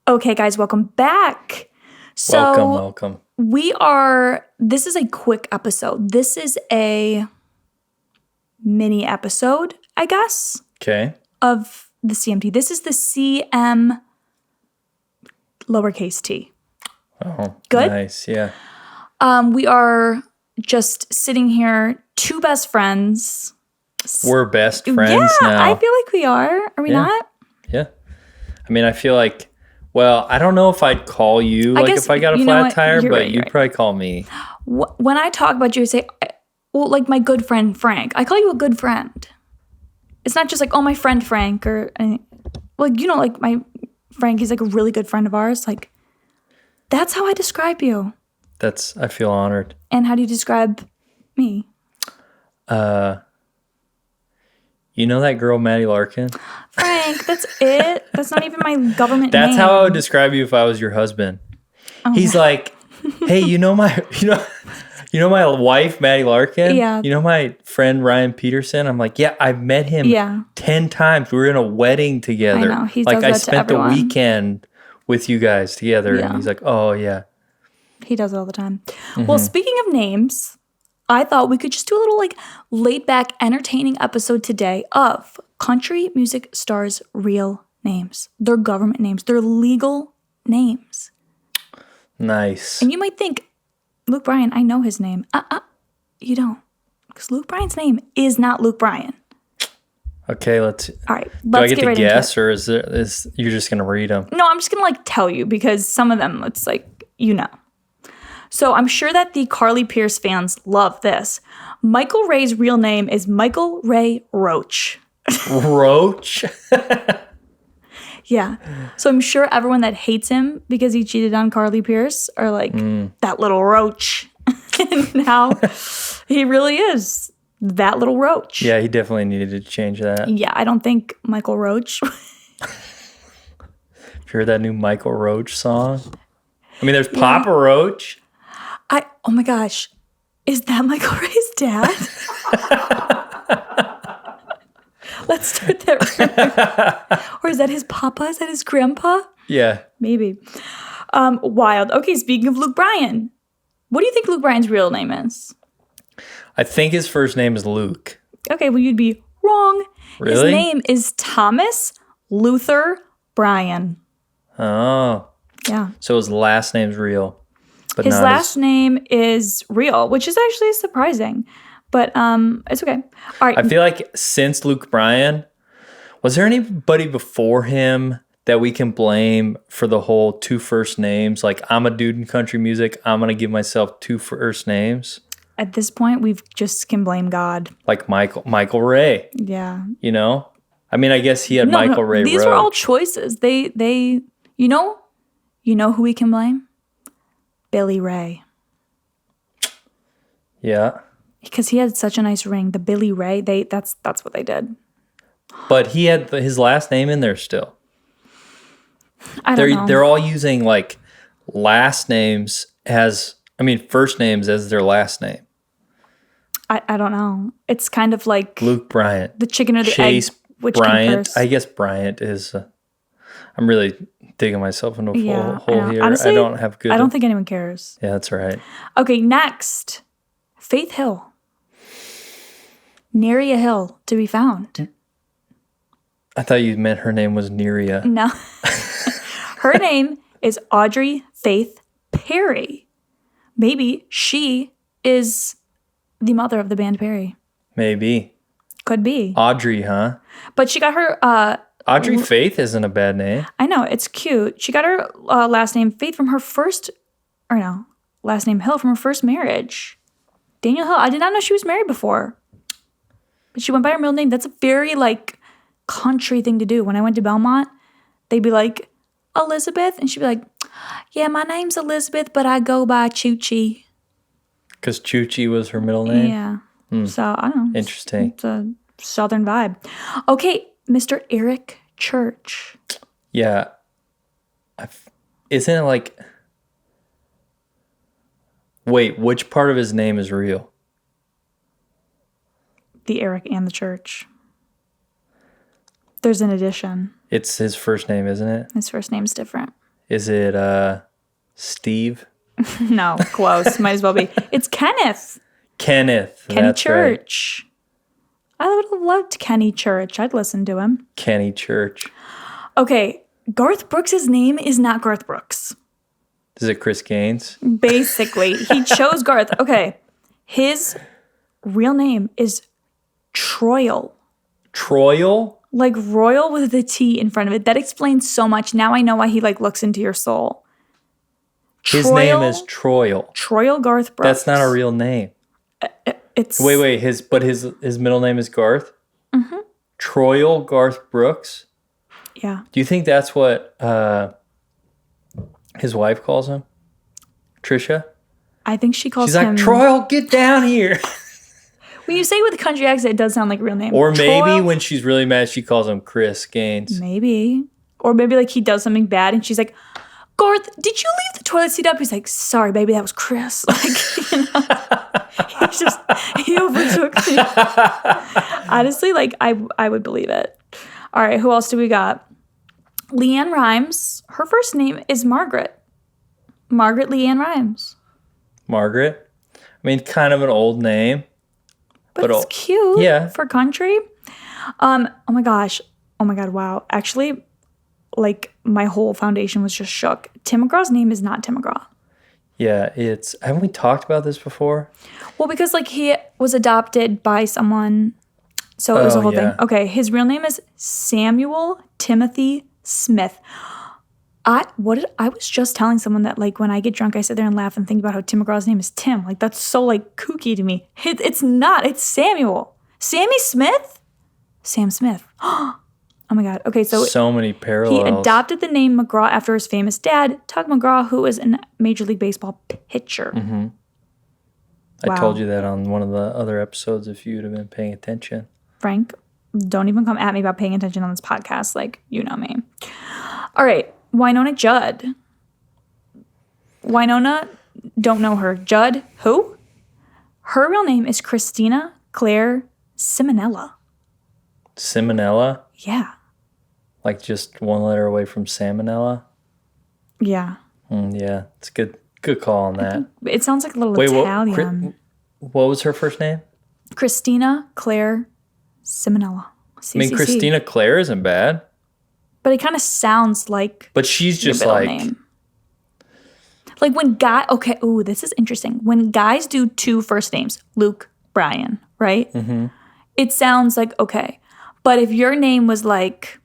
Okay, guys, welcome back. Welcome. This is a quick episode. This is a mini episode, I guess, Okay. of the CMT. This is the CM lowercase t. Oh, Good? nice. Yeah. We are just sitting here, two best friends. We're best friends now. I feel like we are. Are we Yeah. not? Yeah. I mean, I feel like, well, I don't know if I'd call you guess if I got a you know flat what? tire, You're but right, you'd you're right. probably call me. When I talk about you, I say, well, like my good friend Frank. I call you a good friend. It's not just like, oh, my friend Frank or anything. Like, like my Frank, he's like a really good friend of ours. Like, that's how I describe you. I feel honored. And how do you describe me? You know that girl, Maddie Larkin? Frank, that's it. That's not even my government That's name. how I would describe you if I was your husband. He's like, hey, you know my wife, Maddie Larkin? Yeah. You know my friend, Ryan Peterson? I'm like, yeah, I've met him 10 times. We were in a wedding together. I know. He like does I that to spent everyone. the weekend with you guys together. Yeah. And he's like, oh, yeah. He does it all the time. Well, speaking of names, I thought we could just do a little like laid back, entertaining episode today of country music stars' real names. Their government names, their legal names. Nice. And you might think, Luke Bryan, I know his name. You don't. Because Luke Bryan's name is not Luke Bryan. Okay, All right, do I let's get to right guess, into it. or is you're just gonna read them? No, I'm just gonna like tell you because some of them it's like So I'm sure that the Carly Pierce fans love this. Michael Ray's real name is Michael Ray Roach. Roach. Yeah. So I'm sure everyone that hates him because he cheated on Carly Pierce are like, that little roach. And now he really is that little roach. Yeah, he definitely needed to change that. Yeah, I don't think Michael Roach. If you heard that new Michael Roach song? I mean, there's Papa Roach. Oh my gosh. Is that Michael Ray's dad? Let's start there. Or is that his papa? Is that his grandpa? Yeah. Maybe. Wild. Okay, speaking of Luke Bryan, what do you think Luke Bryan's real name is? I think his first name is Luke. Okay, well, you'd be wrong. Really? His name is Thomas Luther Bryan. Oh. Yeah. So his last name's real. But His not last name is real, which is actually surprising. But it's okay. All right. I feel like since Luke Bryan, was there anybody before him that we can blame for the whole two first names? Like, I'm a dude in country music. I'm going to give myself two first names. At this point, we've just can blame God. Like Michael Ray, Yeah. you know? I mean, I guess he had Michael Ray These Roach. were all choices. They you know who we can blame? Billy Ray. Yeah. Because he had such a nice ring. The Billy Ray, that's what they did. But he had his last name in there still. I don't know. They're all using like first names as their last name. I don't know. It's kind of like Luke Bryant. the chicken or the Chase egg. Which came Bryant. first. I guess Bryant is. I'm really digging myself into a hole here. Honestly, I don't have good. I don't think anyone cares. Yeah, that's right. Okay, next. Faith Hill. Nary a hill to be found. I thought you meant her name was Neria. No. Her name is Audrey Faith Perry. Maybe she is the mother of the band Perry. Maybe. Could be. Audrey, huh? But she got her, Audrey Faith isn't a bad name. I know, it's cute. She got her last name Faith from her last name Hill from her first marriage. Daniel Hill. I did not know she was married before. But she went by her middle name. That's a very, like, country thing to do. When I went to Belmont, they'd be like, Elizabeth? And she'd be like, yeah, my name's Elizabeth, but I go by Choochie. Because Choochie was her middle name? Yeah. So, I don't know. Interesting. It's a southern vibe. Okay, Mr. Eric Church. Yeah. Isn't it like... Wait, which part of his name is real? The Eric and the Church. There's an addition. It's his first name, isn't it? His first name's different. Is it Steve? No, close. Might as well be. It's Kenneth. Kenneth. Kenny That's right. Church. I would have loved Kenny Church. I'd listen to him. Kenny Church. Okay, Garth Brooks' name is not Garth Brooks. Is it Chris Gaines? Basically, he chose Garth. Okay, his real name is Troyle. Troyle? Like royal with the T in front of it. That explains so much. Now I know why he like looks into your soul. His name is Troyle. Troyle Garth Brooks. That's not a real name. It's Wait. His middle name is Garth? Mm-hmm. Troyle Garth Brooks? Yeah. Do you think that's what his wife calls him? Trisha? I think she calls She's him. like, Troyle, get down here. When you say it with a country accent, it does sound like a real name. Or maybe Troyle? when she's really mad, she calls him Chris Gaines. Maybe. Or maybe like he does something bad and she's like, Garth, did you leave the toilet seat up? He's like, sorry, baby, that was Chris. Like, you know, he overtook me. Honestly, like, I would believe it. All right, who else do we got? Leanne Rhymes. Her first name is Margaret. Margaret Leanne Rhymes. Margaret? I mean, kind of an old name. But it's cute yeah. for country. Oh my gosh. Oh my God, wow. Actually, like, my whole foundation was just shook. Tim McGraw's name is not Tim McGraw. Yeah, haven't we talked about this before? Well, because like he was adopted by someone, so it was a whole thing. Okay, his real name is Samuel Timothy Smith. I was just telling someone that like when I get drunk, I sit there and laugh and think about how Tim McGraw's name is Tim. Like that's so like kooky to me. It's not. It's Samuel. Sammy Smith. Sam Smith. Oh my God. Okay, so many parallels. He adopted the name McGraw after his famous dad, Tug McGraw, who was a Major League Baseball pitcher. Mm-hmm. Wow. I told you that on one of the other episodes if you'd have been paying attention. Frank, don't even come at me about paying attention on this podcast. Like, you know me. All right, Wynonna Judd. Wynonna, don't know her. Judd, who? Her real name is Christina Claire Simonella. Simonella? Yeah. Like just one letter away from salmonella? Yeah. Yeah, it's a good call on that. It sounds like a little Italian. What was her first name? Christina Claire Simonella. CCC. I mean, Christina Claire isn't bad. But it kind of sounds like. But she's just your middle like. Name. Like when okay, ooh, this is interesting. When guys do two first names, Luke, Brian, right? Mm-hmm. It sounds like okay. But if your name was like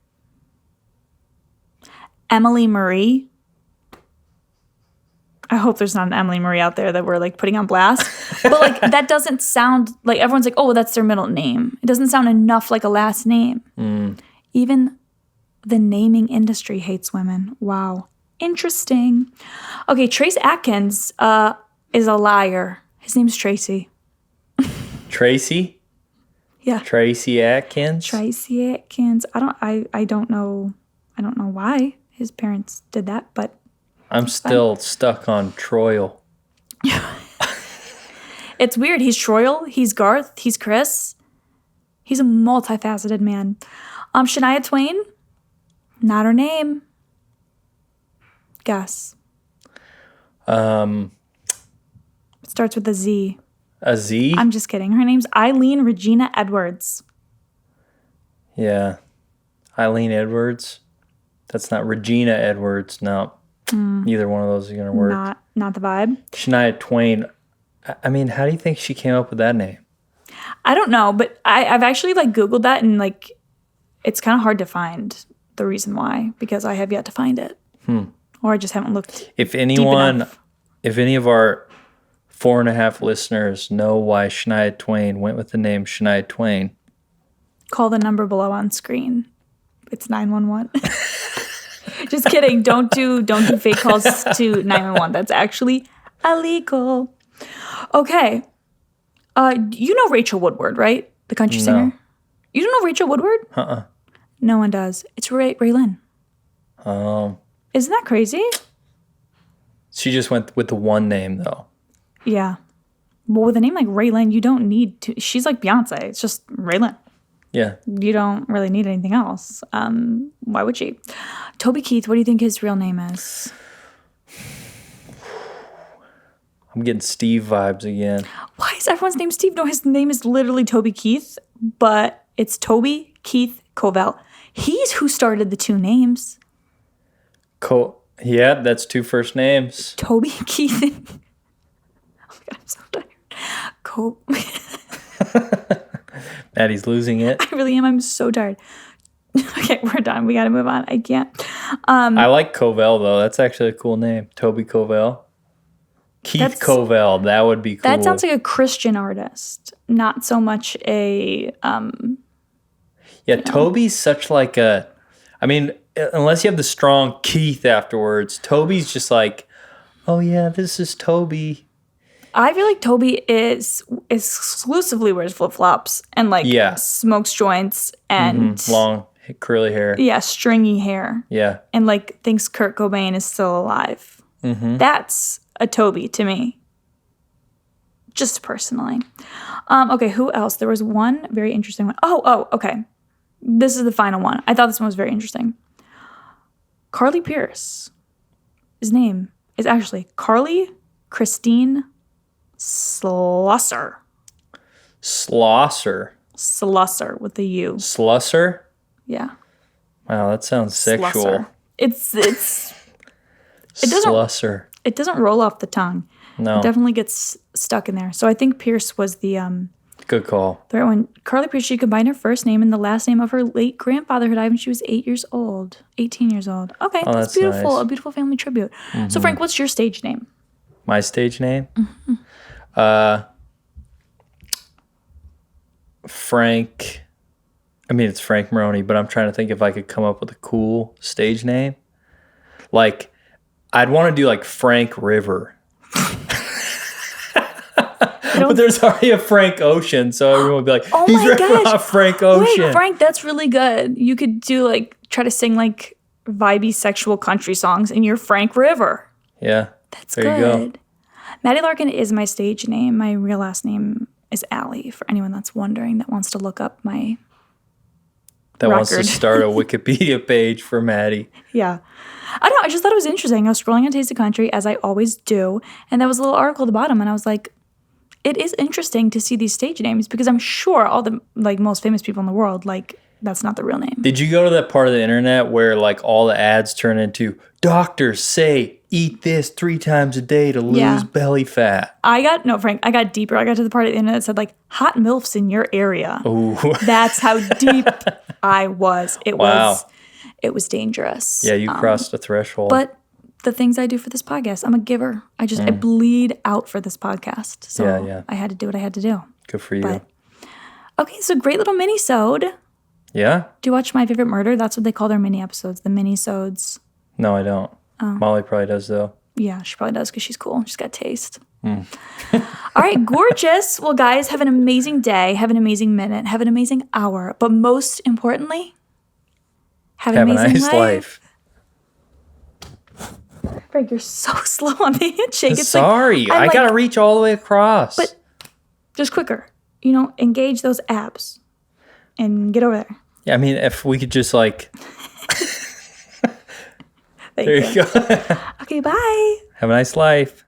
Emily Marie, I hope there's not an Emily Marie out there that we're like putting on blast. But like that doesn't sound like everyone's like, oh, that's their middle name. It doesn't sound enough like a last name. Even the naming industry hates women. Wow. Interesting. Okay, Trace Atkins is a liar. His name's Tracy. Tracy? Yeah. Tracy Atkins? Tracy Atkins. I don't know why his parents did that, but I'm still stuck on Troyle. it's weird. He's Troyle, he's Garth, he's Chris. He's a multifaceted man. Shania Twain, not her name. Guess. Starts with a Z. A Z? I'm just kidding. Her name's Eileen Regina Edwards. Yeah. Eileen Edwards. That's not Regina Edwards. No. Neither one of those is going to work. Not the vibe. Shania Twain. I mean, how do you think she came up with that name? I don't know, but I've actually like Googled that and like it's kind of hard to find the reason why because I have yet to find it. Or I just haven't looked. If any of our 4.5 listeners know why Shania Twain went with the name Shania Twain, call the number below on screen. It's 911. Just kidding. Don't do fake calls to 911. That's actually illegal. Okay. You know Rachel Woodward, right? The country singer. You don't know Rachel Woodward? No one does. It's Raylan. Isn't that crazy? She just went with the one name though. Yeah. Well, with a name like Raylan, you don't need to. She's like Beyonce. It's just Raylan. Yeah. You don't really need anything else. Why would she? Toby Keith, what do you think his real name is? I'm getting Steve vibes again. Why is everyone's name Steve? No, his name is literally Toby Keith, but it's Toby Keith Covell. He's who started the two names. Yeah, that's two first names. Toby Keith. Oh my God, I'm so tired. Maddie's losing it. I really am. I'm so tired. Okay, we're done. We got to move on. I can't. I like Covell, though. That's actually a cool name. Toby Covell. Keith Covell. That would be cool. That sounds like a Christian artist, not so much a... Yeah, Toby's such like a... I mean, unless you have the strong Keith afterwards, Toby's just like, oh yeah, this is Toby. I feel like Toby is exclusively wears flip-flops and like smokes joints and long curly hair. Yeah, stringy hair. Yeah. And like thinks Kurt Cobain is still alive. Mm-hmm. That's a Toby to me. Just personally. Okay, who else? There was one very interesting one. Oh, okay. This is the final one. I thought this one was very interesting. Carly Pierce. His name is actually Carly Christine Slusser. Slusser with the U. Slusser? Yeah. Wow, that sounds sexual. Slusser. It doesn't Slusser. It doesn't roll off the tongue. No. It definitely gets stuck in there. So I think Pierce was the good call. The right one. Carly Pierce, she combined her first name and the last name of her late grandfather who died when she was 18 years old. Okay, that's beautiful. Nice. A beautiful family tribute. Mm-hmm. So Frank, what's your stage name? My stage name? Mm-hmm. Frank. I mean, it's Frank Maroney, but I'm trying to think if I could come up with a cool stage name. Like, I'd want to do like Frank River. But there's already a Frank Ocean, so everyone would be like, oh he's ripping off Frank Ocean. Wait, Frank, that's really good. You could do like, try to sing like vibey sexual country songs in your Frank River. Yeah. That's there good. You go. Maddie Larkin is my stage name. My real last name is Allie, for anyone that's wondering, that wants to look up my wants to start a Wikipedia page for Maddie. Yeah. I don't know. I just thought it was interesting. I was scrolling on Taste of Country, as I always do, and there was a little article at the bottom, and I was like, it is interesting to see these stage names, because I'm sure all the like most famous people in the world, like, that's not the real name. Did you go to that part of the internet where like all the ads turn into doctors say eat this 3 times a day to lose belly fat? Frank, I got deeper. I got to the part of the internet that said like hot MILFs in your area. Ooh. That's how deep I was. It was dangerous. Yeah, you crossed a threshold. But the things I do for this podcast, I'm a giver. I bleed out for this podcast. So I had to do what I had to do. Good for you. Okay, so great little mini-sode. Yeah? Do you watch My Favorite Murder? That's what they call their mini-episodes, the mini-sodes. No, I don't. Molly probably does, though. Yeah, she probably does because she's cool. She's got taste. All right, gorgeous. Well, guys, have an amazing day. Have an amazing minute. Have an amazing hour. But most importantly, have an amazing life. Frank, you're so slow on the handshake. It's sorry. I got to reach all the way across. But just quicker. Engage those abs and get over there. Yeah, I mean, if we could just like... There you go. Okay, bye. Have a nice life.